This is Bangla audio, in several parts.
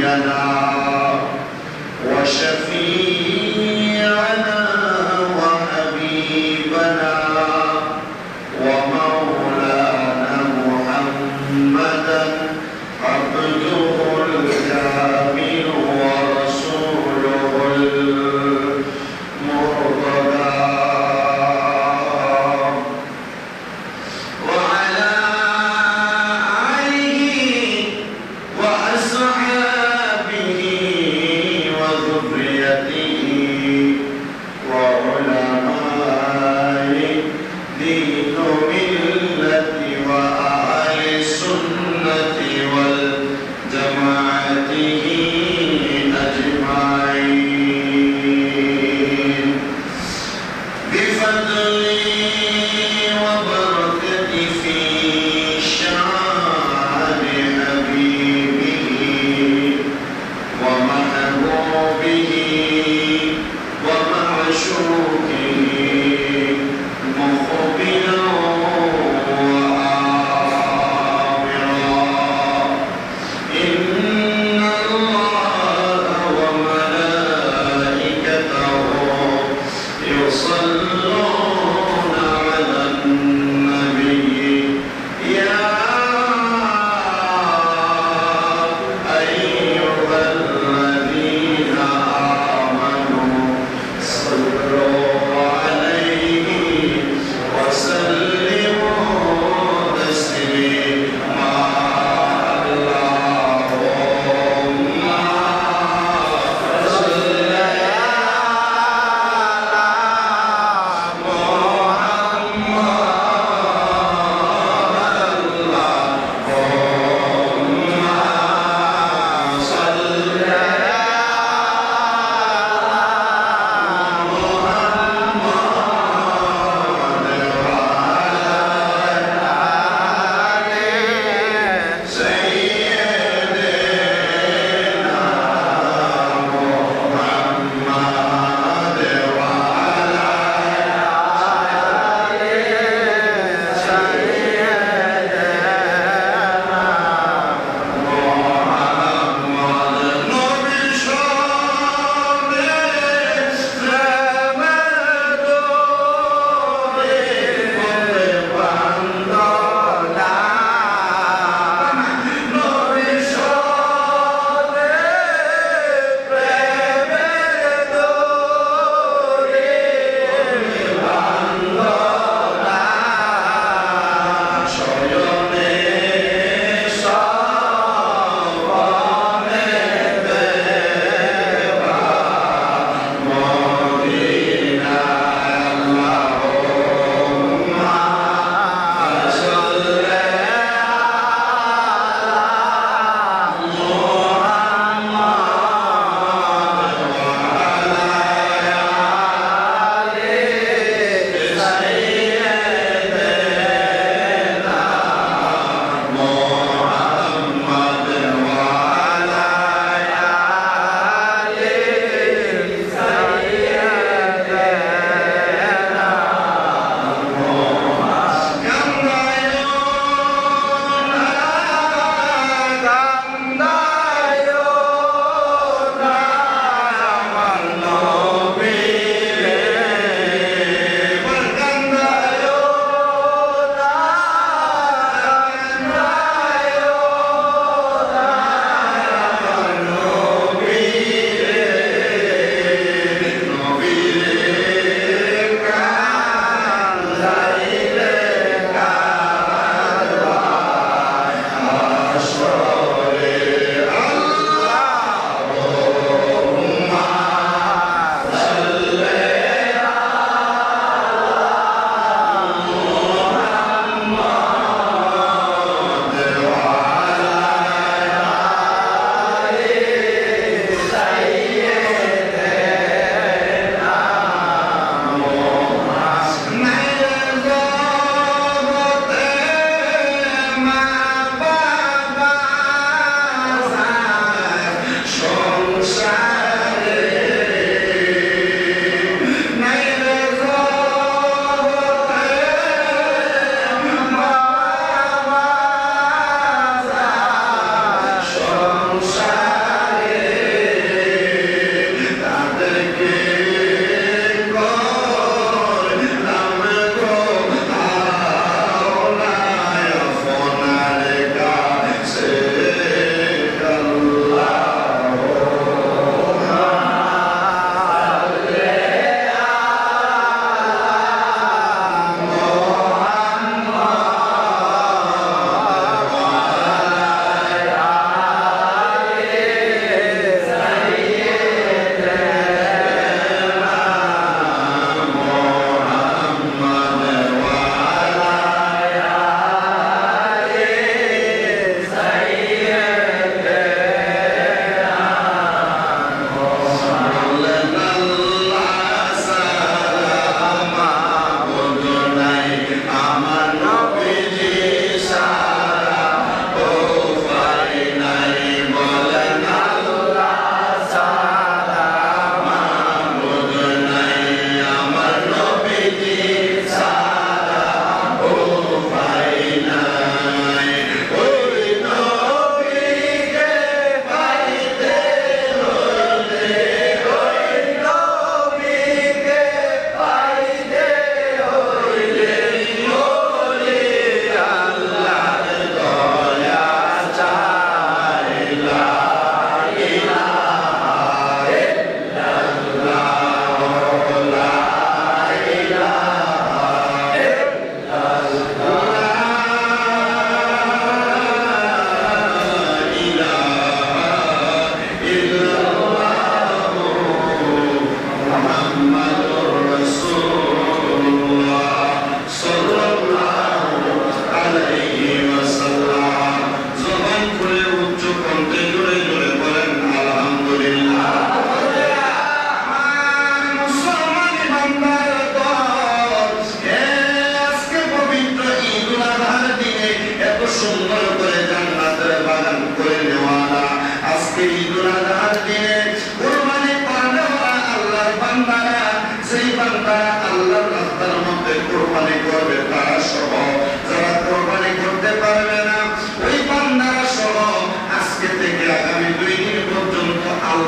نبينا وشفيعنا وحبيبنا ومولانا محمدا عبده الكامل ورسوله المرتضى وعلى آله وأصحابه وذريته وعلماء دين ملة وأهل السنة والجماعة أجمعين بفضله وبركته في شان حبيبه ومحبوبه ومعشوقه مخبرا وآمرا إن الله وملائكته يصلون على النبي يا أيها الذين آمنوا صلوا عليه وسلموا تسليما اللهم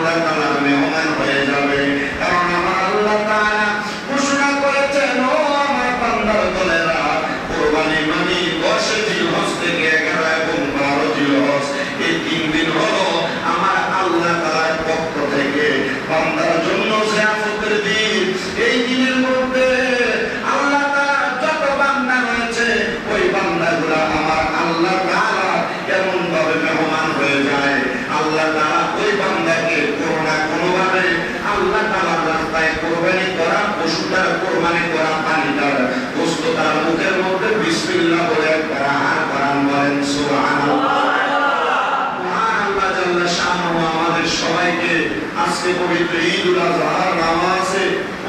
আল্লাহ তাআলা মেহমান হয়ে যাবে। কারণ আমার আল্লাহ তাআলা ঘোষণা করেছেন, ও আমার বান্দার দলেরা, কুরবানি মানে 10 জিলহজ থেকে 11 এবং 12 জিলহজ, এই 3 দিন হলো আমার আল্লাহ তাআলার পক্ষ থেকে বান্দার জন্য জিয়াফতের দিন। এই দিনের মধ্যে আল্লাহ তাআলা যত বান্দা রয়েছে, ওই বান্দাগুলা আমার আল্লাহ তাআলা এমন ভাবে মেহমান হয়ে যায়, আল্লাহ তাআলা ওই বান্দাকে কোনো না কোনোভাবে আল্লাহ তাআলার রাস্তায় কোরবানি করা পশুটার কোরবানি করা পানিটার গোশত তার মুখের মধ্যে বিসমিল্লাহ বলে একবার আহার করান। বলেন সুবহানাল্লাহ। মহান আল্লাহ জাল্লা শানুহু আমাদের সবাইকে আজকে পবিত্র ঈদুল আযহার নামাজে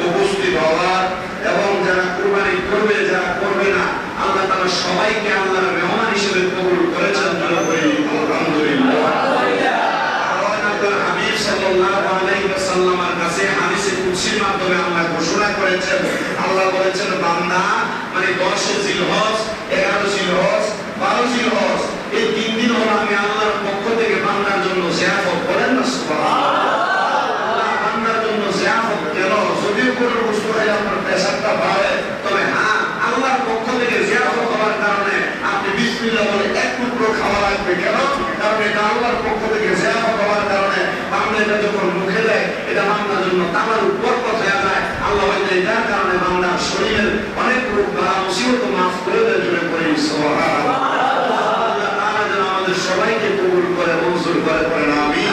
উপস্থিত হওয়ার এবং যারা কোরবানি করবে যারা করবে না, আল্লাহ তাআলা সবাইকে আল্লাহর মেহমান হিসেবে কবুল করেছেন। আলহামদুলিল্লাহ। আল্লাহর হাবিব সাল্লাল্লাহু আলাইহি ওয়াসাল্লামের কাছে হাদিসে কুদসির মাধ্যমে আল্লাহ ঘোষণা করেছেন, আল্লাহ বলেছেন, বান্দা মানে 10 জিলহজ, 11 জিলহজ, 12 জিলহজ, এই 3 দিন হলো আমি আল্লাহর পক্ষ থেকে বান্দার জন্য জিয়াফত। বলেন না সুবহানাল্লাহ। আল্লাহ বান্দার জন্য জিয়াফত কেন? যদিও কোনো বস্তু হয় আপনার প্রেসারটা বাড়ে, তবে হ্যাঁ আল্লাহর পক্ষ থেকে জিয়াফত হওয়ার কারণে আপনি বিসমিল্লাহ বলে এক টুকরো খাওয়া লাগবে। কেন? কারণ এটা আল্লাহর পক্ষ থেকে জিয়াফত হওয়ার কারণে বান্দা এটা যখন মুখে দেয়, এটা বান্দার জন্য তামার বরকত হয়ে যায়। আল্লাহ বলে এটার কারণে বান্দার শরীরের অনেক রোগ বা মুসিবত মাফ করে দেয়। জুড়ে পড়ি সুবহানাল্লাহ। আল্লাহ তাআলা যেন আমাদের সবাইকে কবুল করে মঞ্জুর করে পড়েন আমিন।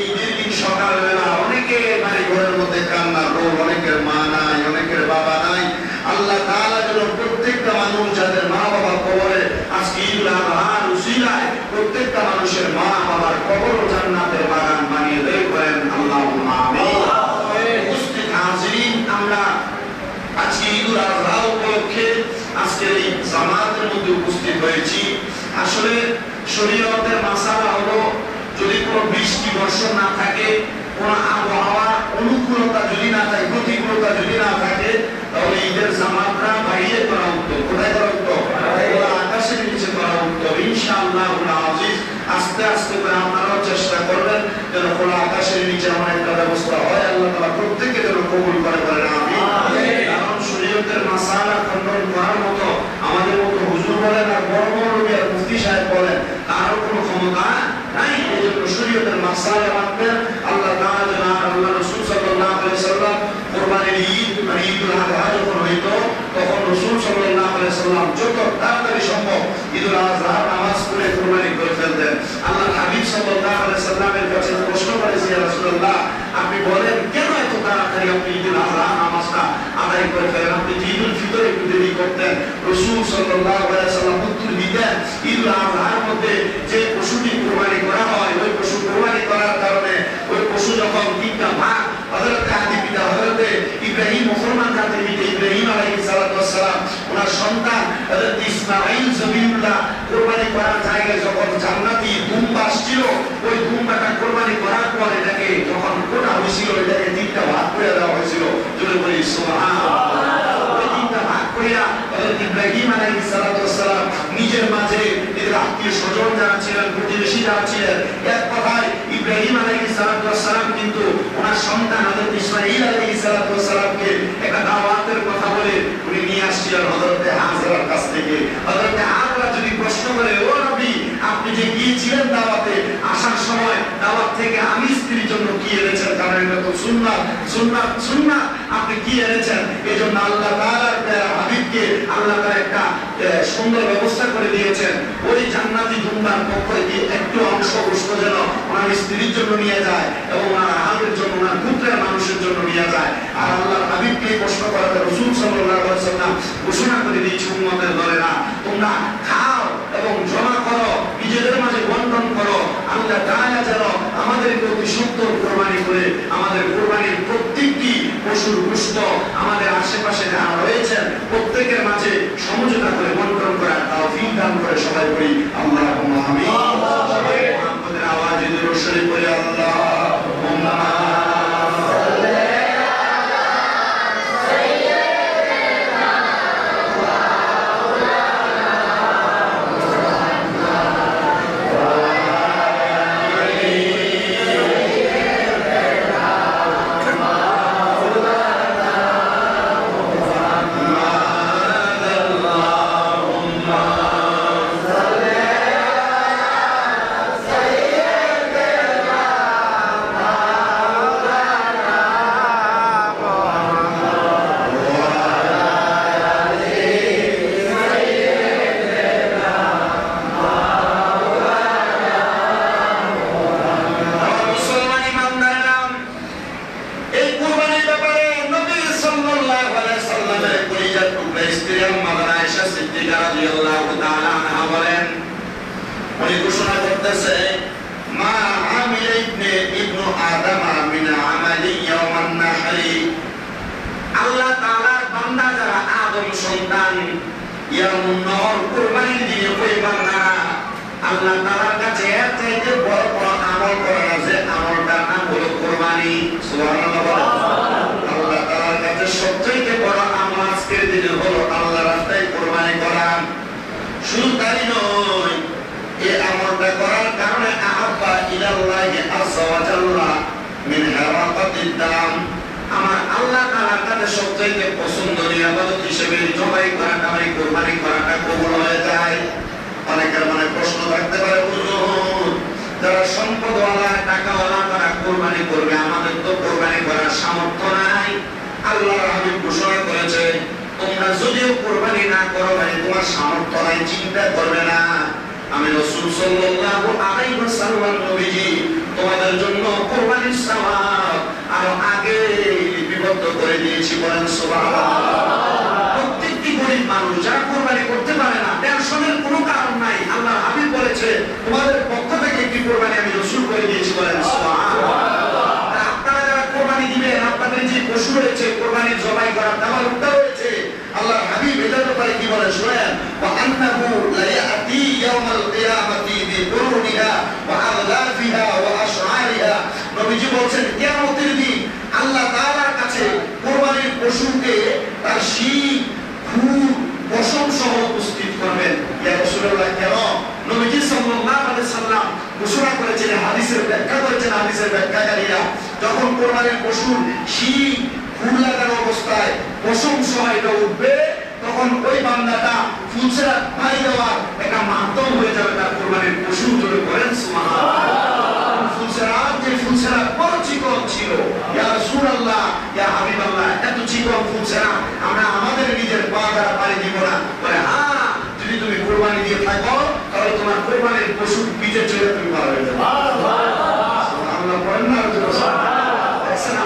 ঈদের দিন সকালবেলা অনেকে বাড়ি ঘরের মধ্যে কান্নার রোল, অনেকের মা নাই, অনেকের বাবা নাই। আল্লাহ তাআলা যেন প্রত্যেকটা মানুষ যাদের মা বাবা কবরে আজকে ঈদুল আযহার উসিলায় প্রত্যেকটা মানুষের মা বাবার কবর জান্নাতের বাগান বানিয়ে দেয়। করেন আল্লাহুম্মা আমিন। উপস্থিত হাজিরিন, আমরা আজকে ঈদুল আযহা উপলক্ষে আজকে এই জামাতের মধ্যে উপস্থিত হয়েছি। আসলে শরীয়তের মাসালা হলো, যদি কোনো বৃষ্টি বর্ষণ না থাকে, কোন আবহাওয়া অনুকূলতা যদি না থাকে, প্রতিকূলতা যদি না থাকে, তাহলে ঈদের জামাতটা বাইরে করা উত্তম। কোথায় করা উত্তম? আকাশের নিচে করা উত্তম। ইনশাআল্লাহুল আজিজ আস্তে আস্তে করে আপনারাও চেষ্টা করবেন যেন খোলা আকাশের নিচে এমন একটা ব্যবস্থা হয়। আল্লাহ তাআলা প্রত্যেককে যেন কবুল করে বলেন আমিন। কারণ শরীয়তের মাসালা খণ্ডন করার মতো আমাদের মতো হুজুর বলেন আর বড় বড় আর মুফতি সাহেব বলেন তারও কোনো ক্ষমতা নাই। এই জন্য শরীয়তের মাসালা মানবেন। আল্লাহ তাআলা যেন আল্লাহ রাসূল সাল্লাল্লাহু আলাইহি ওয়াসাল্লাম কুরবানির ঈদ মানে ঈদুল আযহা যখন হইতো, তখন রাসূল সাল্লাল্লাহু আলাইহি ওয়াসাল্লাম যত তাড়াতাড়ি সম্ভব ঈদুল আযহার নামাজ পড়ে কুরবানি করে ফেলতেন। আল্লাহর হাবিব সাল্লাল্লাহু আলাইহি ওয়াসাল্লামের কাছে প্রশ্ন করেছে, ইয়া রাসূলুল্লাহ, আপনি বলেন কেন এত তাড়াতাড়ি আপনি ঈদুল আযহা নামাজটা আদায় করে ফেলেন? আপনি ঈদুল ফিতর একটু দেরি করতেন। রাসূল সাল্লাল্লাহু আলাইহি ওয়াসাল্লাম উত্তর দিতেন, ঈদুল আযহার মধ্যে যে পশুটি কুরবানি করা হয়, ওই পশু কুরবানি করার কারণে ওই পশু যখন 3টা ভাগ, হযরত আদি পিতা হযরত ইব্রাহিম মুসলমান জাতির পিতা ইব্রাহিম আলাইহিস সালাতু ওয়াস সালাম ওনার সন্তান হযরত ইসমাঈল জবিউল্লাহ কুরবানি করার জায়গায় যখন জান্নাতি দুম্বা ছিল, ওই দুম্বাটা কুরবানি করার পর এটাকে যখন কোটা হয়েছিল, এটাকে 3টা ভাগ করে দেওয়া হয়েছিল। জোরে বলি সুবহানাল্লাহ। ওই 3টা ভাগ কইরা হযরত ইব্রাহিম আলাইহিস সালাতু ওয়াস সালাম নিজের মাঝে এর আত্মীয় স্বজন যারা ছিলেন, প্রতিবেশী যারা ছিলেন, এক কথায় ইব্রাহিম আলাইহিস সালাতু ওয়াস সালাম কিন্তু ওনার সন্তান হযরত ইসমাঈল আলাইহিস সালাতু ওয়াস সালামকে একটা দাওয়াতের কথা বলে উনি নিয়ে আসছিলেন হযরত হাজরার কাছ থেকে। হযরত হাজরা যদি প্রশ্ন করে, ও নবী, আপনি যে গিয়েছিলেন দাওয়াতে, আসার সময় দাওয়াত থেকে আমি স্ত্রীর জন্য কি এনেছেন? কারণ এটা তো সুন্নাত, সুন্নাত, সুন্নাত, আপনি কি এনেছেন? এজন্য আল্লাহ তাআলার হাবিবকে আল্লাহ তাআলা একটা সুন্দর ব্যবস্থা করে দিয়েছেন। ওই জান্নাতি দুম্বার পক্ষ থেকে একটু অংশ গোশত যেন ওনার স্ত্রীর জন্য নিয়ে যায় এবং ওনার আহারের জন্য, ওনার পুত্রের মানুষের জন্য নিয়ে যায়। আর আল্লাহর হাবিবকে প্রশ্ন করাতে রাসূল সাল্লাল্লাহু আলাইহি ওয়াসাল্লাম ঘোষণা করে দিয়েছে, উম্মতের দলেরা তোমরা খাও এবং জমা করো, নিজেদের মাঝে বন্টন করো। আল্লাহ তাআলা যেন আমাদেরকে অতি সুন্দর কুরবানি করে আমাদের কুরবানির প্রত্যেকটি পশুর গোশত আমাদের আশেপাশে যারা রয়েছেন প্রত্যেকের মাঝে সমঝোতা করে বন্টন করার তৌফিক দান করে সবাই বলি আল্লাহুম্মা আমিন। সবাই আমাদের আওয়াজে দরুদ শরীফ পড়ি আল্লাহুম্মা আয়েশা রাদিয়াল্লাহু তাআলা আনহা বলেন, উনি ঘোষণা করতেছে, মা আমিল ইবনু আদম মিন আমালি ইয়াওমান নাহরি, আল্লাহ তাআলার বান্দা যারা আদম সন্তান, ইয়াউমুন নহর কুরবানির দিনে ওই বান্দারা আল্লাহ তাআলার কাছে এর চাইতে বড় বড় আমল করে না, যে আমলটার নাম হলো কুরবানি। সুবহানাল্লাহ। আল্লাহ তাআলার কাছে সবচেয়ে বড় আমল আজকের দিনে হলো আল্লাহর রাস্তায় কুরবানি করা। শুধু তাই নয়, এই আমলটা করার কারণে আহাব্বা ইলাল্লাহি আযজা ওয়া জাল্লা মিন হারাকাতিদ দাম, আমার আল্লাহ তাআলার কাছে সবচেয়ে পছন্দনীয় ইবাদত হিসেবে জবাই করাটা, মানে কুরবানি করাটা কবুল হয়ে যায়। অনেকের মনে প্রশ্ন থাকতে পারে, হুজুর যারা সম্পদওয়ালা টাকাওয়ালা তারা কুরবানি করবে, আমাদের তো কুরবানি করার সামর্থ্য নাই। আল্লাহর হাবিব ঘোষণা করেছে, তোমরা যদিও কুরবানি না করো, মানে তোমার সামর্থ্য নাই, চিন্তা করবে না, আমি রাসূল সাল্লাল্লাহু আলাইহি ওয়াসাল্লাম নবীজি তোমাদের জন্য কুরবানির সওয়াব আরো আগে লিপিবদ্ধ করে দিয়েছি। বলেন সুবহানাল্লাহ। প্রত্যেকটি গরিব মানুষ যারা কুরবানি করতে পারে না, টেনশনের কোনো কারণ নাই, আল্লাহর হাবিব বলেছে তোমাদের পক্ষ থেকে একটি কুরবানি আমি রাসূল করে দিয়েছি। বলেন সুবহানাল্লাহ। আপনারা যারা কুরবানি দিবেন, আপনাদের যে পশু রয়েছে কুরবানির জবাই করার দেওয়ার উত্তর রয়েছে, আল্লাহর হাবিব এটার ব্যাপারে কি বলেন শুনেন, ওয়া আন্নাহু লা ইয়াতি ইয়াউমাল কিয়ামাতি বিকুরুনিহা ওয়া আযলাফিহা ওয়া আশআরিহা, নবীজি বলেন কিয়ামতের দিন আল্লাহ তাআলার কাছে কুরবানির পশুকে তার শিং, খুর, পশম সহ উপস্থিত করবেন। ইয়া রাসূলুল্লাহ, কেন? নবীজি সাল্লাল্লাহু আলাইহি সাল্লাম ঘোষণা করেছেন, হাদিসের ব্যাখ্যা করেছেন হাদিসের ব্যাখ্যাকারীরা, যখন কুরবানির পশুর শিং, খুর লাগানো অবস্থায় পশম সহ এটা উঠবে, তখন ওই বান্দাটা ফুলসেরা পানি দেওয়ার একটা মাধ্যম হয়ে যাবে তার কুরবানির পশু। জোরে করেন সুবহানাল্লাহ। ফুলসেরা যে ফুলসেরা বড় চিকন ছিল, ইয়া রাসূলুল্লাহ, ইয়া হাবিবাল্লাহ, এত চিকন ফুলসেরা আমরা আমাদের নিজের পা দ্বারা পানি দিব না। বলে হ্যাঁ, যদি তুমি কুরবানি দিয়ে থাকো তাহলে তোমার কুরবানির পশু পিঠে চড়ে তুমি পার হয়ে যাবে। সুবহানাল্লাহ পড়েন না?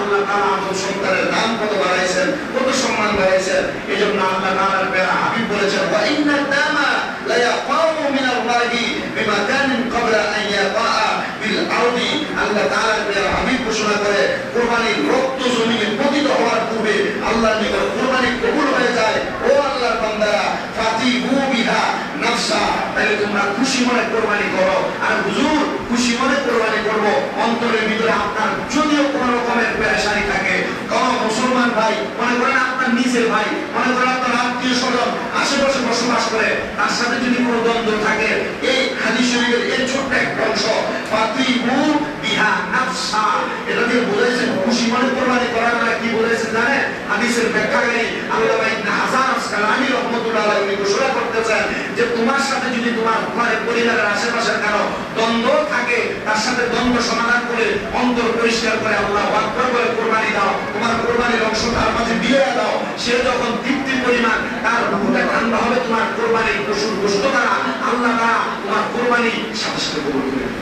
আল্লাহ তাআলা আদম সন্তানের দাম কত বাড়াইছেন, কত সম্মান বাড়াইছেন। এজন্য আল্লাহ তাআলার প্যারা হাবিব বলেছেন, ওয়া ইন্না দামা লা ইয়াকামু মিনাল্লাহি বিমাকানিন ক্বাবলা আন ইয়াকাআ বিল আরদি। আল্লাহ তাআলার প্যারা হাবিব ঘোষণা করে, কুরবানির রক্ত জমিনে পতিত হওয়ার পূর্বে আল্লাহর নিকট কুরবানি কবুল হয়ে যায়। ও আল্লাহর বান্দারা, ফাতিবু বিহা নাফসা, তাহলে তোমরা খুশি মনে কুরবানি করো। আর হুজুর খুশি মনে কুরবানি করব, অন্তরের ভিতরে আপনার যদিও কোন রকমের পেরেশানি থাকে, কোন মুসলমান ভাই মনে করেন আপনার নিজের ভাই, মনে করেন আপনার আত্মীয় স্বজন আশেপাশে বসবাস করে, তার সাথে যদি কোনো দ্বন্দ্ব থাকে, এই হাদিস শরীফের এই ছোট্ট একটা অংশ ফাতিবু বিহা নাফসা, এটা দিয়ে বলেছেন খুশি মনে কুরবানি করার মানে কি বলেছেন জানেন? হাদিসের ব্যাখ্যাকারী আল্লামা ইবনে হাজার আসকালানী রাহমাতুল্লাহ আলাইহি উনি ঘোষণা করতেছেন যে তোমার সাথে যদি তোমার পরিবারের আশেপাশের কারো দ্বন্দ্ব থাকে, তার সাথে দ্বন্দ্ব সমাধান করে অন্তর পরিষ্কার করে আল্লাহু আকবার বলে কুরবানি দাও, তোমার কুরবানির অংশ তার মাঝে দিয়ে দাও। সে যখন তৃপ্তি পরিমাণ তার বুকে ঠান্ডা হবে তোমার কুরবানির পশুর গোশত দ্বারা, আল্লাহ তাআলা তোমার কুরবানি সাথে সাথে কবুল করে নেবেন।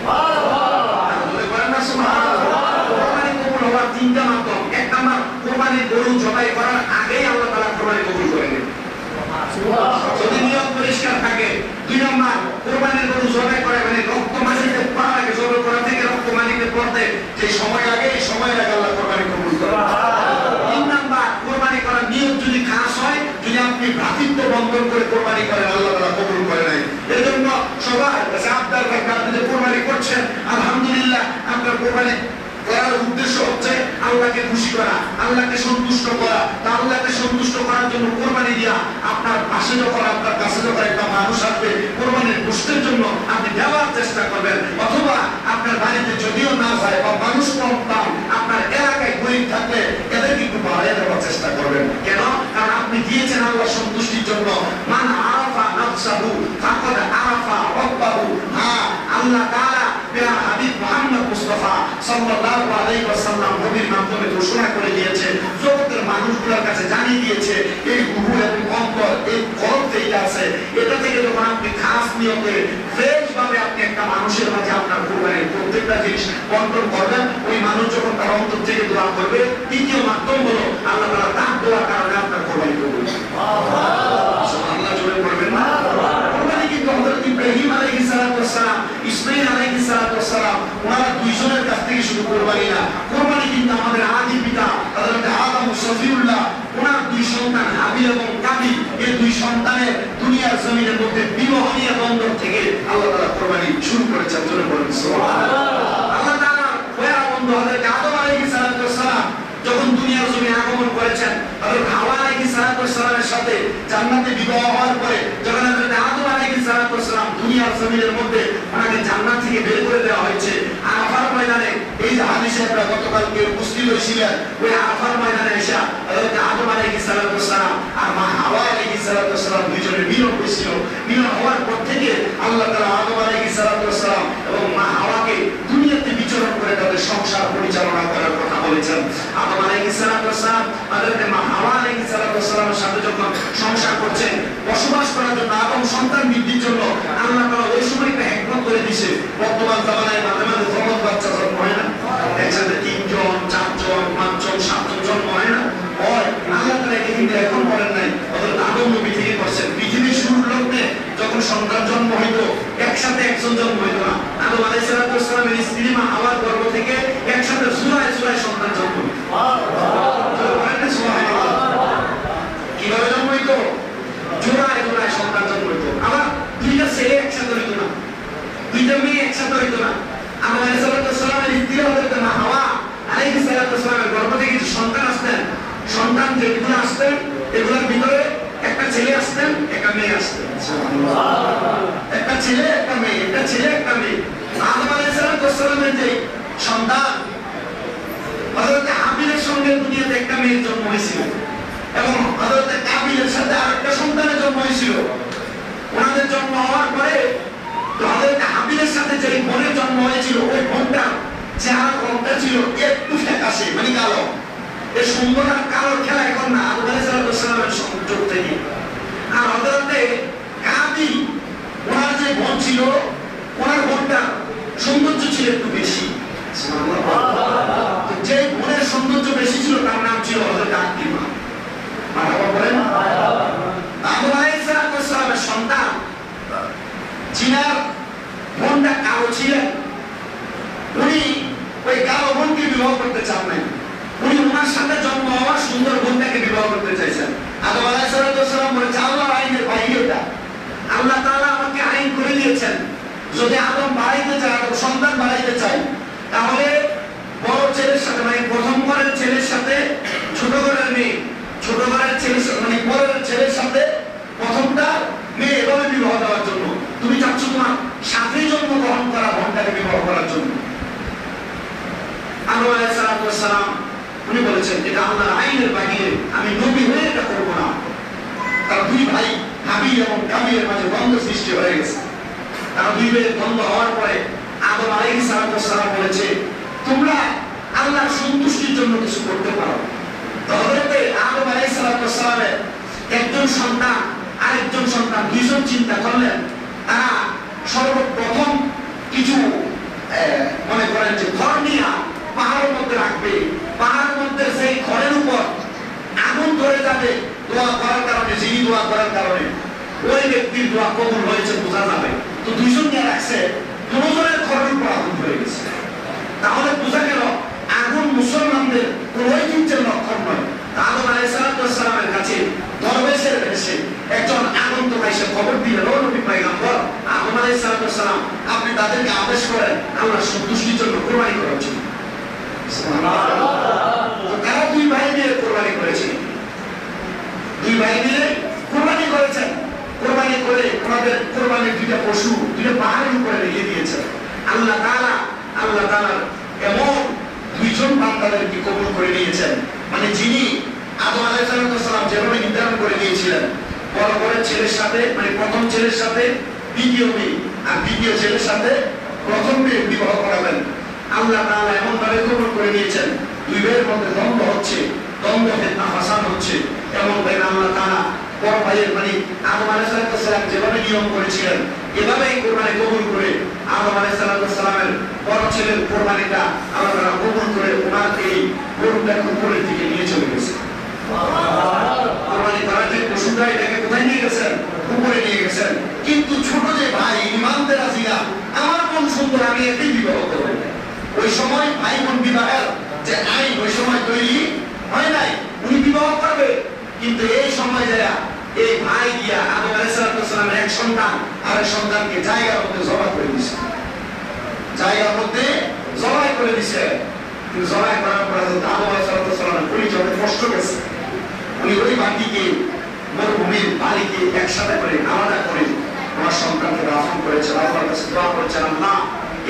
কুরবানি কবুল হওয়ার তিনটা মাধ্যম। এক নাম্বার, কুরবানির গরু জবাই করার আগেই আল্লাহ তাআলা কুরবানি কবুল করে নেবেন যদি নিয়ত পরিষ্কার থাকে। দুই নাম্বার, কুরবানির গরু জবাই করে মানে রক্ত মাটিতে পড়া লাগে, জবাই করা থেকে রক্ত মাটিতে পড়তে যে সময় লাগে, এই সময় লাগে আল্লাহ কুরবানি কবুল করে। তিন নাম্বার, কুরবানি করার নিয়ত যদি খাস হয়, যদি আপনি ভ্রাতৃত্ব বন্ধন করে কুরবানি করেন, আল্লাহ তাআলা কবুল করে নাই। এজন্য সবার কাছে আপনার আপনি যে কুরবানি করছেন, আলহামদুলিল্লাহ, আপনার কুরবানি করার উদ্দেশ্য হচ্ছে আল্লাহকে খুশি করা, আল্লাহকে সন্তুষ্ট করা। তা আল্লাহকে সন্তুষ্ট করার জন্য কুরবানি দিয়া আপনার পাশে যখন, আপনার কাছে যখন একটা মানুষ আসবে কুরবানির গোশতের জন্য, আপনি দেওয়ার চেষ্টা করবেন। অথবা আপনার বাড়িতে যদিও না যায় বা মানুষ কম পান, আপনার এলাকায় গরিব থাকলে এদেরকে একটু বাড়িয়ে দেওয়ার চেষ্টা করবেন। কেন? কারণ আপনি দিয়েছেন আল্লাহ সন্তুষ্টির জন্য। মান আরাফা নাফসাহু ফাকাদ আরাফা রাব্বাহু। হ্যাঁ, আল্লাহ তাআলা প্রিয় হাবিব মুহাম্মদ মুস্তাফা সাল্লাল্লাহু আলাইহি ওয়াসাল্লাম নবীর মাধ্যমে ঘোষণা করে দিয়েছে, জগতের মানুষগুলোর কাছে জানিয়ে দিয়েছে, এই রূহ এবং অন্তর, এই কলব যেটা আছে, এটা থেকে যখন আপনি খাস নিয়তে ফ্রেশ ভাবে আপনি একটা মানুষের মাঝে আপনার কুরবানির প্রত্যেকটা জিনিস বন্টন করবেন, ওই মানুষ যখন তার অন্তর থেকে দোয়া করবে, দ্বিতীয় মাধ্যম হলো আল্লাহ তাআলা তার দোয়ার কারণে আপনার কুরবানি কবুল করবেন। সুবহানাল্লাহ, জোরে করবেন না? ইসমাঈল আলাইহিস সালাম ওনারা দুইজনের কাছ থেকে শুধু কুরবানি না, কুরবানি কিন্তু আমাদের আদি পিতা হযরত আদম ও সফিউল্লাহ ওনার দুই সন্তান হাবিল এবং কাবিল, এই দুই সন্তানের দুনিয়ার জমিনের মধ্যে বিবাহ নিয়ে দ্বন্দ্ব থেকে আল্লাহ তাআলা কুরবানি শুরু করেছেন। জোরে বলুন সুবহানাল্লাহ। আল্লাহ তাআলা ওয়া বন্ধু হযরত আদম আলাইহিস সালাম যখন দুনিয়ার জমিনে আগমন করেছেন, হযরত হাওয়া আলাইহিস সালামের সাথে জান্নাতে বিবাহ হওয়ার পরে যখন হযরত আদম আলাইহিস সালাম দুনিয়ার জমিনের মধ্যে ওনাকে জান্নাত থেকে বের করে দেওয়া হয়েছে, আরাফার ময়দানে এই যে হাদিসে আমরা গতকালকে উপস্থিত হয়েছিলেন, ওই আরাফার ময়দানে এসে হযরত আদম আলাইহিস সালাম আর মা হাওয়া আলাইহিস সালাম দুইজনের মিলন হয়েছিল। মিলন হওয়ার পর থেকে আল্লাহ তাআলা আদম আলাইহিস সালাম এবং মা হাওয়াকে দুনিয়াতে বিচরণ করে তাদের সংসার পরিচালনা করার কথা বলেছেন। আদম আলাইহিস সালাম হযরত মা হাওয়া আলাইহিস সালামের সাথে যখন সংসার করছেন, বসবাস করার জন্য এবং সন্তান বৃদ্ধির জন্য আল্লাহ তাআলা ওই সময় একটা হিকমত করে দিয়েছে। বর্তমান জামানায় মাঝে মাঝে জমজ বাচ্চা জন্ম হয় না, একসাথে 3 জন 4 জন 5 জন 7 জন জন্ম হয় না, হয় আল্লাহ তাআলা এটা কিন্তু এখন করেন নাই, হযরত আদম নবী থেকে করছেন। পৃথিবীর শুরুর লগ্নে যখন সন্তান জন্ম হইতো একসাথে একজন জন্ম হইতো না, আদম আলাইহিস সালামের স্ত্রী মা হাওয়ার গর্ভ থেকে একসাথে জোড়ায় জোড়ায় সন্তান জন্ম হইতো। কিভাবে জন্ম হইতো? জোড়ায় জোড়ায় সন্তান জন্ম হইতো। আবার দুইটা ছেলে একসাথে হইতো না, দুইটা মেয়ে একসাথে হইতো না। আদম আলাইহিস সালামের স্ত্রী হযরত মা হাওয়া আলাইহিস সালামের গর্ভ থেকে যে সন্তান আসতেন, সন্তান যেগুলো আসতেন এগুলোর ভিতরে একটা ছেলে আসতেন একটা মেয়ে আসতেন। একটা ছেলে একটা মেয়ে, একটা ছেলে একটা মেয়ে। আদম আলাইহিস সালামের যে সন্তান হযরত হাবিলের সঙ্গে দুনিয়াতে একটা মেয়ের জন্ম হয়েছিল এবং হযরত কাবিলের সাথে আরেকটা সন্তানের জন্ম হয়েছিল। ওনাদের জন্ম হওয়ার পরে হযরত হাবিলের সাথে যে বোনের জন্ম হয়েছিল, ওই বোনটা চেহারা রংটা ছিল একটু ফ্যাকাশে, মানে কালো। এই সুন্দর আর কালোর খেলা এখন না, আদম আলাইহিস সালামের সংযোগ থেকে। আর হযরত কাবিল ওনার যে বোন ছিল, ওনার বোনটা সৌন্দর্য ছিল একটু বেশি। যে বোনের সৌন্দর্য বেশি ছিল তার নাম ছিল হযরত আকীমা। মারহাবা বলেন। আদম আলাইহিস সালামের সন্তান জিনার বোনটা কালো ছিলেন, উনি ওই কালো বোনকে বিবাহ করতে চান নাই, উনি ওনার সাথে জন্ম হওয়া সুন্দর বোনটাকে বিবাহ করতে চাইছেন। আদম আলাইহিস সালাম বলেছেন আল্লাহর আইনের বাইরে এটা, আল্লাহ তাআলা আমাকে আইন করে দিয়েছেন, যদি আদম বাড়াইতে চায়, আদম সন্তান বাড়াইতে চায়, তাহলে বড় ছেলের সাথে মানে প্রথম ঘরের ছেলের সাথে ছোট ঘরের মেয়ে, ছোট ঘরের ছেলের সাথে মানে পরের ছেলের সাথে প্রথমটা মেয়ে এভাবে বিবাহ দেওয়ার জন্য। তুমি চাচ্ছ তোমার সাথে জন্মগ্রহণ করা বোনটাকে বিবাহ করার জন্য। আদম আলাইহিস সালাম উনি বলেছেন এটা আল্লাহর আইনের বাইরে, আমি নবী হয়ে এটা করব না। তার দুই ভাই হাবিল এবং কাবিলের মাঝে দ্বন্দ্ব সৃষ্টি হয়ে গেছে। তারা দুই ভাইয়ের দ্বন্দ্ব হওয়ার পরে আদম আলাইহিস সালাম বলেছে তোমরা আল্লাহর সন্তুষ্টির জন্য কিছু করতে পারো। তো হযরত আদম আলাইহিস সালামের একজন সন্তান আরেকজন সন্তান দুইজন চিন্তা করলেন, তারা সর্বপ্রথম কিছু মনে করেন যে ঘর নিয়ে পাহাড়ের মধ্যে রাখবে, পাহাড়ের মধ্যে সেই ঘরের উপর আগুন ধরে যাবে, দোয়া করার কারণে, যিনি দোয়া করার কারণে ওই ব্যক্তির দোয়া কবুল হয়েছে বোঝা যাবে। তো দুইজন নিয়ে রাখছে, দুজনের ঘরের উপর আগুন ধরে গেছে। তাহলে বোঝা গেল আগুন মুসলমানদের ঐতিহ্যের লক্ষণ নয়। আদম আলাইহিস সালামের কাছে দরবেশের বেশে একজন আগন্তুক এসে খবর দিলেন, ও নবী পয়গম্বর, আদম আলাইহিস সালাম আপনি তাদেরকে আদেশ করেন আল্লাহর সন্তুষ্টির জন্য কুরবানি করার জন্য। সুবহানাল্লাহ। তারা দুই ভাই মিলে কুরবানি করেছেন, দুই ভাই মিলে কুরবানি করেছেন। কুরবানি করে ওনাদের কুরবানির দুইটা পশু দুইটা পাহাড়ের উপরে রেখে দিয়েছেন। আল্লাহ তাআলা এমন দুইজন বান্দাদেরকে কবুল করে নিয়েছেন, মানে যিনি আদম আলাইহিস সালাম যেভাবে নির্ধারণ করে দিয়েছিলেন, বড় বড় ছেলের সাথে মানে প্রথম ছেলের সাথে দ্বিতীয় মেয়ে আর দ্বিতীয় ছেলের সাথে প্রথম মেয়ে বিবাহ করাবেন। আল্লাহ তাআলা এমন ভাবে কবুল করে নিয়েছেন, দুই ভাইয়ের মধ্যে দ্বন্দ্ব হচ্ছে, দ্বন্দ্ব ফিতনা ফাসাদ হচ্ছে, এমন ভাই আল্লাহ তাআলা বড় ভাইয়ের মানে আদম আলাইহিস সালাম যেভাবে নিয়ম করেছিলেন এভাবেই কুরবানি কবুল করে আদম আলাইহিস সালামের বড় ছেলের কুরবানিটা আল্লাহ তাআলা কবুল করে ওনার এই গরুটাকে উপরের দিকে নিয়ে চলে গেছে। কুরবানি করার যে পশুটা এটাকে কোথায় নিয়ে গেছেন? উপরে নিয়ে গেছেন। কিন্তু ছোট যে ভাই ইমানদার আজিরা আমার এমন সুন্দর, আমি একে বিবাহ করবো। ওই সময় ভাই বোন বিবাহের যে আইন ওই সময় তৈরি হয় নাই, উনি বিবাহ করবে। কিন্তু এই সময় যারা এই ভাই গিয়া আদম আলাইহিস সালামের এক সন্তান আরেক সন্তানকে জায়গার মধ্যে জবাই করে দিছে, জায়গার মধ্যে জবাই করে দিছে। কিন্তু জবাই করার পরে আদম আলাইহিস সালামের পরিচয় কষ্ট গেছে। উনি ওই বাড়িকে মরুভূমির বাড়িকে একসাথে করে আলাদা করে আমার সন্তানকে দাফন করেছেন। আল্লাহর কাছে দোয়া করেছেন, আল্লাহ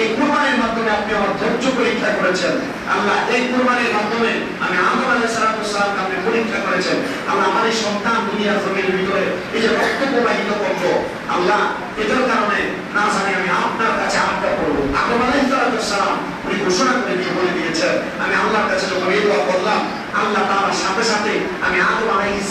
এই কুরবানির মাধ্যমে আপনি আমার ধৈর্য পরীক্ষা করেছেন। আল্লাহ এই কুরবানির মাধ্যমে আমি আদম আলাইহিস সালামকে আপনি পরীক্ষা করেছেন। আল্লাহ আমার এই সন্তান দুনিয়ার জমির ভিতরে এই যে রক্ত প্রবাহিত করলো, আল্লাহ এটার কারণে না জানি আমি আপনার কাছে আবদার করবো। আদম আলাইহিস সালাম উনি ঘোষণা করে দিয়ে বলে দিয়েছেন, আমি আল্লাহর কাছে যখন এই দোয়া করলাম, আল্লাহ তাআলার সাথে সাথে আমি আদম আলাইহিস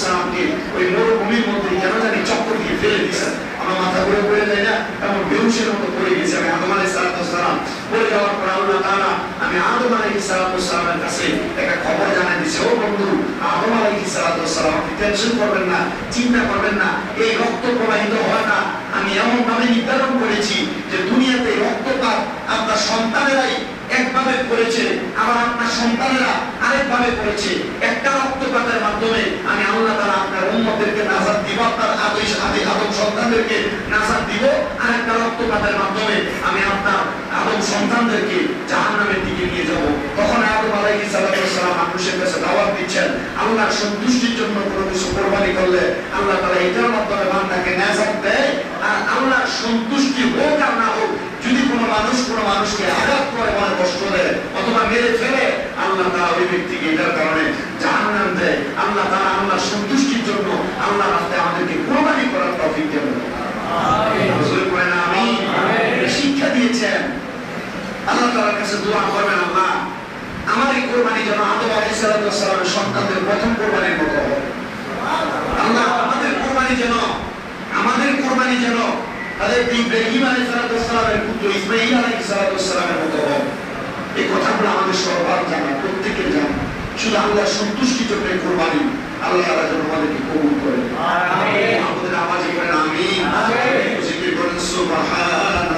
সালামকে ওই মরুভূমির মধ্যে কেন জানি চক্কর দিয়ে ফেলে দিয়েছেন। আমার মাথা ঘুরে পড়ে যায় না, এমন বেহুশের মতো পড়ে গেছে। আমি আদম আলাইহিস সালাম পড়ে যাওয়ার পর আল্লাহ তাআলা আমি আদম আলাইহিস সালামের কাছে একটা খবর জানাই দিয়েছে, ও বন্ধু আদম আলাইহিস সালাম, আপনি টেনশন করবেন না, চিন্তা করবেন না। এই রক্ত প্রবাহিত হওয়াটা আমি এমন ভাবে নির্ধারণ করেছি যে দুনিয়াতে রক্তপাত আপনার সন্তানেরাই একভাবে করেছে, আবার আপনার সন্তানেরা আরেকভাবে করেছে। একটা রক্তপাতের মাধ্যমে আমি আল্লাহ তাআলা আপনার উম্মতদেরকে নাজাত দিব, আপনার আদম সন্তানদেরকে নাজাত দিব। আর একটা রক্তপাতের মাধ্যমে আমি আপনার আদম সন্তানদেরকে জাহান্নামের দিকে নিয়ে যাব। তখন আদম আলাইহিস সালাম মানুষের কাছে দাওয়াত দিচ্ছেন, আল্লাহর সন্তুষ্টির জন্য কোনো কিছু কোরবানি করলে আল্লাহ তাআলা এটার মাধ্যমে বান্দাকে নাজাত দেয়। আর আল্লাহর সন্তুষ্টি হোক আর না হোক, যদি কোনো মানুষকে আঘাত করে, মনে কষ্ট দেয় অথবা মেরে ফেলে, আল্লাহ তাআলা ওই ব্যক্তিকে এটার কারণে জাহান্নাম দেয়। আল্লাহ তাআলা আল্লাহর সন্তুষ্টির জন্য আল্লাহর রাস্তায় আমাদেরকে কোরবানি করার তৌফিক দেন। আমিন। রাসূল বলেন আমিন। শিক্ষা দিয়েছেন, আল্লাহ তাআলার কাছে দোয়া করবেন, আল্লাহ আমার এই কোরবানি যেন আদম আলাইহিস সালামের সন্তানদের প্রথম কোরবানির মতো হয়। আল্লাহ আমাদের কোরবানি যেন হযরত ইব্রাহিম আলাইহিস সালামের পুত্র ইসমাঈল আলাইহিস সালামের মতো হয়। এই কথাগুলো আমাদের সবার জানা, প্রত্যেকের জানা। শুধু আল্লাহর সন্তুষ্টির জন্য কোরবানি আল্লাহ তাআলা যেন আমাদেরকে কবুল করেন। আমিন। আমাদের আওয়াজে করেন আমিন। আমিন। জিকির করেন সুবহানাল্লাহ।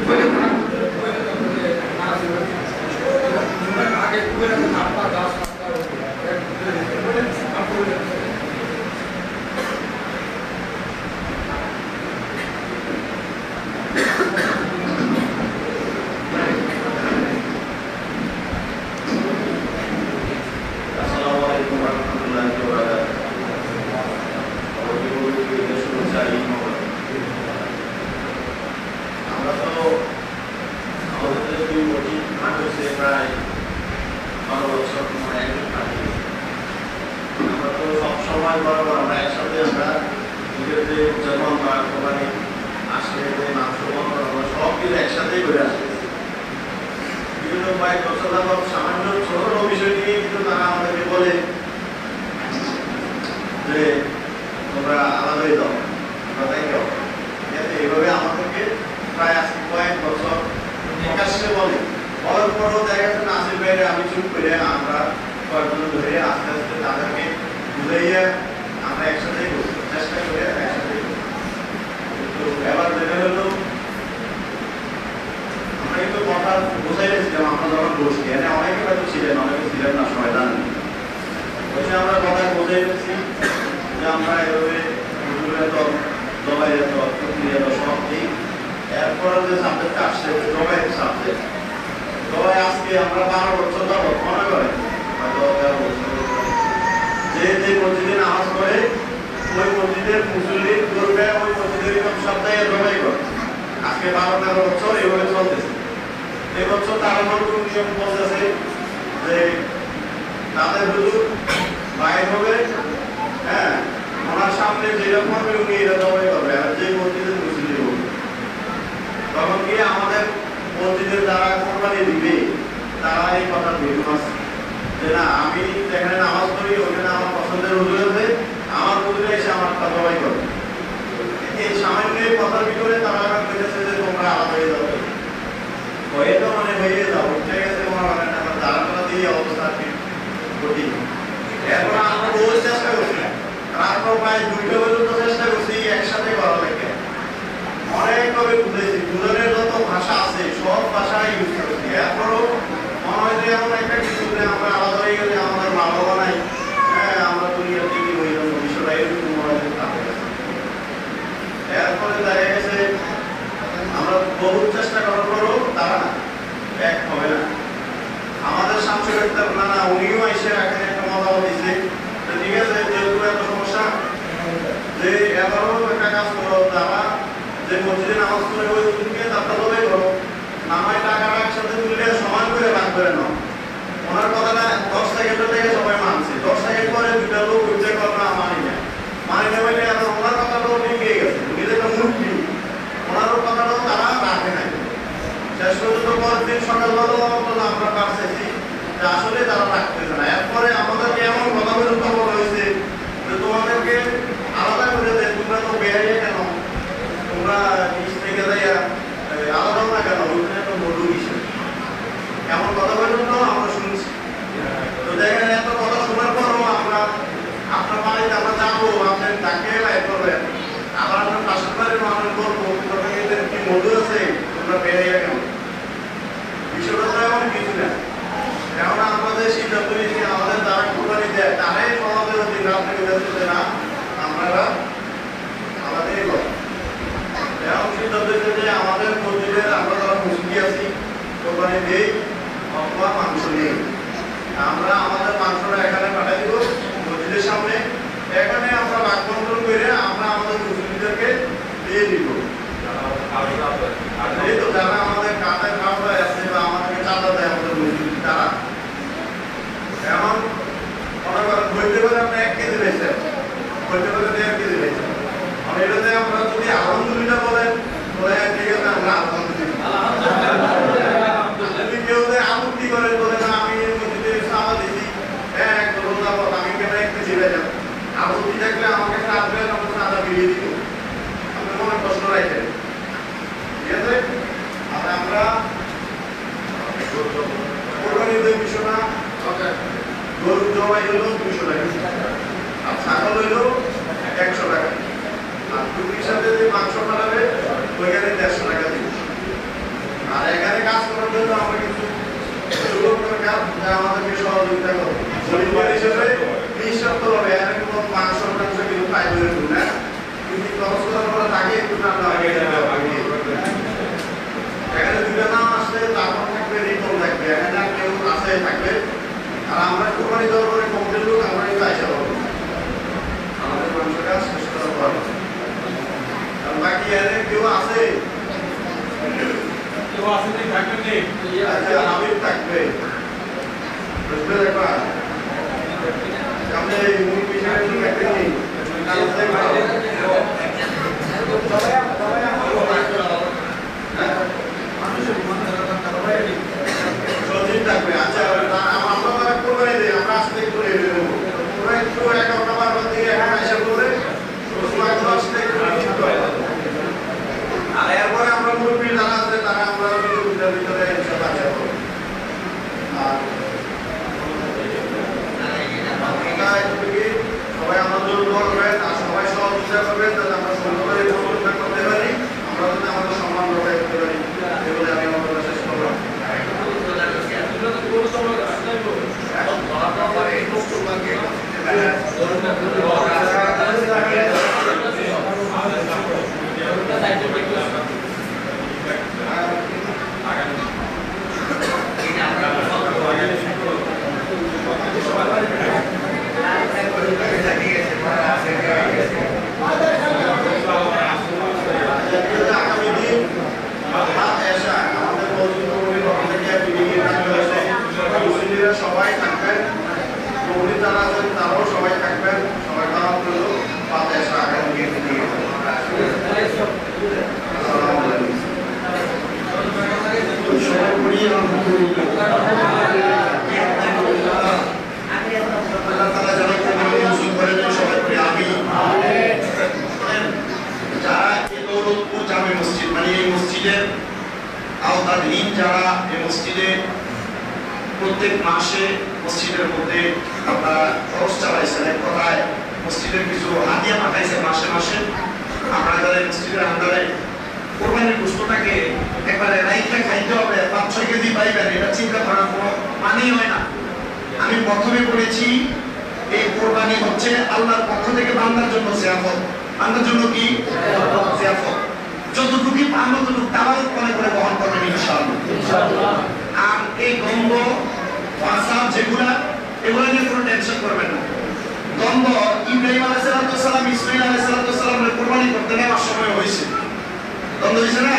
Bueno, সময় বরাবর আমরা একসাথে আমরা নিজের যে উদযাপন বা কোরবানি আসলে যে মাংস বন্ধ আমরা সব কিছু একসাথেই করে আসছি। বিভিন্ন কয়েক বছর যাবৎ সামান্য ছোট ছোট বিষয় নিয়ে কিন্তু তারা আমাদেরকে বলে যে তোমরা আলাদা হয়ে যাও, তোমরা তাই যাও। এইভাবে আমাদেরকে প্রায় আজকে কয়েক বছর প্রকাশ্যে বলে, বলার পরও দেখা যাচ্ছে নাসির ভাইরে আমি চুপ করে আমরা কয়েকজন ধরে আস্তে আস্তে তাদেরকে বুঝাইয়া আমরা একসাথেই করছি, চেষ্টা করে একসাথেই করছি। তো এবার যেটা হলো আমরা কিন্তু কথা বোঝাইছিলাম আমরা যখন বসছি, এনে অনেকে হয়তো ছিলেন, অনেকে ছিলেন না, সবাই জানেন। বসে আমরা কথা বোঝাইছি যে আমরা এভাবে জবাইয়ের প্রক্রিয়া সব দিই। এরপরে যে সাবজেক্ট আসছে জবাইয়ের সাবজেক্ট, জবাই আজকে আমরা 12 বছর যাবত মনে করেন হয়তো 13 বছর যে যে মসজিদে নামাজ পড়ে ওই মসজিদের মুসল্লি করবে, ওই মসজিদের ইমাম সপ্তাহে জবাই করে। আজকে 12-13 বছর এইভাবে চলতেছে। এই বছর তারা নতুন নিয়ম বলতেছে যে তাদের হুজুর বাইর হবে, হ্যাঁ ওনার সামনে যেরকম হবে উনি এটা জবাই করবে, আর যে মসজিদের মুসল্লি হবে তখন কি আমাদের মসজিদের যারা কোরবানি দিবে তারা এই কথা বেরু আছে যে না আমি যেখানে নামাজ পড়ি ওখানে আমার পছন্দের হুজুর আছে, আমার হুজুরে এসে আমার জবাই করে। এই সামান্য কথার ভিতরে তারা বলেছে যে তোমরা আলাদা হয়ে যাবে, হয়ে তো মানে হয়ে যাও, উঠে গেছে তোমার মানে না তারা দিয়ে অবস্থা কঠিন। এরপর আমরা রোজ চেষ্টা করছি, রাত প্রায় 2টা পর্যন্ত চেষ্টা করছি একসাথে করা লাগে। অনেকভাবে বুঝেছি, দুজনের যত ভাষা আছে সব ভাষা ইউজ করেছি। এরপরও মনে হয় যে এমন একটা কিছু যে আমরা আলাদা হয়ে গেলে আমাদের মা বাবা নাই, হ্যাঁ আমরা দুনিয়ার দিকে হয়ে যাবো, বিষয়টা এরকম মনে হয় থাকে। এরপরে দেখা গেছে আমরা বহু চেষ্টা করার পরও তারা এক হবে না। আমাদের সাংসদ না না উনিও এসে এখানে একটা মতামত দিচ্ছে, ঠিক আছে যেহেতু এত সমস্যা যে এবারও একটা কাজ করো, তারা যে মসজিদে নামাজ পড়ে ওই হুজুরকে তারটা জবাই করো, না হয় টাকাটা একসাথে তুললে সমান করে ভাগ করে নাও। ওনার কথাটা 10 সেকেন্ডের থেকে সবাই মানছে, 10 সেকেন্ড পরে 2টা লোক উঠতে করবে না মানি না, মানি না বলে এখন ওনার কথাটাও ঠিক হয়ে গেছে, উনি যেটা মূর্তি ওনারও কথাটাও তারা রাখে নাই। শেষ পর্যন্ত পরের দিন সকালবেলাও আমরা পারছি যে আসলে তারা রাখতেছে না। এরপরে আমাদেরকে এমন কথা বলতে বলা হয়েছে যে তোমাদেরকে আলাদা করে দেয়, তোমরা তো বেরিয়ে কেন, তোমরা নিচ থেকে যাইয়া আলাদাও না কেন, ওইখানে তো মধু বিষয় এমন কথা পর্যন্ত আমরা শুনছি। তো দেখেন এত কথা শোনার পরও আমরা আপনার বাড়িতে আমরা যাবো, আপনার ডাকে বাইর করবেন, আবার আমরা পাশের বাড়ির মানুষ বলবো কি মধু আছে তোমরা বেরিয়ে কেন, বিষয়টা তো এমন কিছু না। কারণ আমাদের সিদ্ধান্ত নিয়েছি আমাদের যারা কোরবানি দেয় তারাই সমাজের দিন রাত থেকে দেখতে না আমরা আমাদের এমন সিদ্ধান্ত যে আমাদের মসজিদের আমরা যারা মুসলিম আছি কোরবানি দেই অথবা মাংস নেই, আমরা আমাদের মাংসটা এখানে পাঠিয়ে দিব মসজিদের সামনে, এখানে আমরা ভাগ বন্টন করে আমরা আমাদের মুসলিমদেরকে দিয়ে দিব। এই তো যারা আমাদের কাঁটায় খাওয়া আছে বা আমাদেরকে চাঁদা দেয় আমাদের মুসলিম তারা এমন মনে করেন বলতে পারে আমরা 1 কেজি পেয়েছেন, বলতে পারে 1.5 কেজি পেয়েছেন, আর এটাতে আমরা যদি আলহামদুলিল্লাহ বলেন বলে ঠিক আছে আমরা আলহামদুলিল্লাহ, যদি কেউ আপত্তি করে বলে না আমি মসজিদে চাঁদা দিচ্ছি এক রোজাবত আমি কেন 1 কেজি পেয়েছেন, আপত্তি থাকলে আমাকে আসবেন আমরা চাঁদা বিলিয়ে দিব, আপনি মনে প্রশ্ন রাখেন, ঠিক আছে। আর আমরা কোরবানির বিষয়টা গরু জবাই হলো 200 টাকা, আর ছাগল হইলো 100 টাকা, আর টুপির সাথে যে মাংস বানাবে ওইখানে 150 টাকা দিব। আর এখানে কাজ করার জন্য আমরা কিছু সুযোগ দরকার যা আমাদেরকে সহযোগিতা করবে পরিবার হিসেবে নিঃস্বার্থভাবে এখানে কোনো মাংস কিন্তু পাইবে না, কিন্তু খরচ করার পরে তাকে একটু টাকা এখানে 2টা নাম আসলে তারপর থাকবে রিপোর্ট থাকবে, এখানে কেউ আছে থাকবে, আর আমরা কোরবানি দেওয়ার পরে কমপ্লিট লোক আমরা কিন্তু আইসা পাবো আমাদের মাংসটা শেষ করার পর। আর বাকি এখানে কেউ আছে থাকবে আচ্ছা হাবিব থাকবে বুঝতে পারবা, সামনে মূল বিষয়টা কি থাকবে মুরব্বীরা সবাই থাকবেন, মুরব্বী যারা আছেন তারাও সবাই থাকবেন, সবাই দাওয়াত রইল। পাতে এসে আগামী দিকে নিয়ে আসসালামু আলাইকুম। সবাই পড়ি আলহামদুলিল্লাহ। আল্লাহ তাআলা যেন কবুল মঞ্জুর করে দেন, সবাই পড়ি আমিন। যারা এই দৌলতপুর জামে মসজিদ মানে এই মসজিদের আওতাধীন, যারা এই মসজিদে প্রত্যেক মাসে মসজিদের মধ্যে আপনারা খরচ চালাইছেন, এক কথায় মসজিদের কিছু হাদিয়া পাঠাইছেন মাসে মাসে, আমরা যারা মসজিদের আন্ডারে কোরবানির গোশতটাকে একবারে রাইখে খাইতে হবে 5-6 কেজি পাইবেন, এটা চিন্তা করার কোনো মানেই হয় না। আমি প্রথমে বলেছি এই কোরবানি হচ্ছে আল্লাহর পক্ষ থেকে বান্দার জন্য জিয়াফত। বান্দার জন্য কি জিয়াফত? যতটুকু পান ততটুকু তাওয়াজ করে বহন করবেন ইনশাআল্লাহ। আর এই গন্ধ ফাসাদ যেগুলা, এগুলা নিয়ে কোনো টেনশন করবেন না। গন্ধ ইব্রাহিম আলাইহিস সালাম ইসমাঈল আলাইহিস সালামের কুরবানি করতে নেওয়ার সময় হয়েছে, গন্ধ হয়েছে না?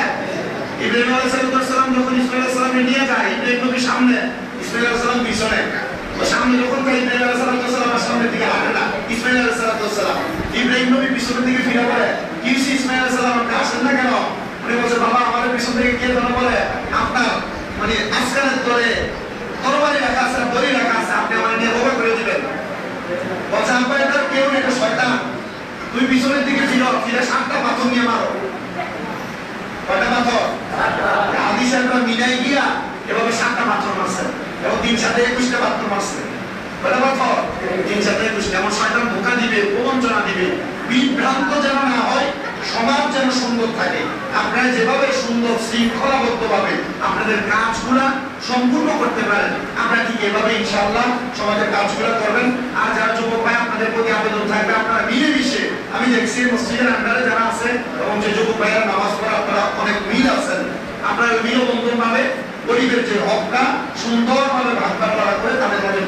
ইব্রাহিম আলাইহিস সালাম যখন ইসমাঈল আলাইহিস সালামকে নিয়ে যায়, ইব্রাহিম নবীর সামনে, ইসমাঈল আলাইহিস সালাম পিছনে, সামনে যখন যায় ইব্রাহিম আলাইহিস সালাম সামনের দিকে হাঁটে না, ইসমাঈল আলাইহিস সালাম ইব্রাহিম নবী পিছনের দিকে ফিরে বলে, কি ইসমাঈল আলাইহিস সালাম আপনি আসেন না কেন? উনি বলছে, বাবা আমার পিছন থেকে কে যেন বলে আপনার মানে আজকালের ধরে তরবারি রাখা আছে, বড়ি রাখা আছে, আপনি আমার নিয়ে রোবা করে দিবেন। বলছে আব্বা এটা কেউ এটা শয়তান, তুই পিছনের দিকে ফিরে 7টা পাথর নিয়ে মারো। কয়টা পাথর? হাদিসে আমরা মিলাই গিয়া এভাবে 7টা পাথর মারছে, এবং 3 7 21টা পাথর মারছে। কয়টা পাথর? 3 7 21। এমন শয়তান ধোঁকা দিবে, প্রবঞ্চনা দিবে, বিভ্রান্ত যেন না হয়, সমাজ যেন সুন্দর থাকে। আপনারা যেভাবে সুন্দর শৃঙ্খলাবদ্ধভাবে আপনাদের কাজগুলা সম্পূর্ণ করতে পারেন, আমরা ঠিক এভাবে ইনশাআল্লাহ সমাজের কাজগুলো করবেন। আর যারা যুবক ভাই আপনাদের প্রতি আবেদন থাকবে, আপনারা মিলেমিশে, আমি দেখছি মসজিদের আন্ডারে যারা আছে এবং যে যুবক ভাইয়েরা নামাজ পড়া আপনারা অনেক মিল আছেন, আপনারা মিলবন্ধন ভাবে গরিবের যে হকটা সুন্দরভাবে ভাগ বাটোয়ারা করে তাদের মধ্যে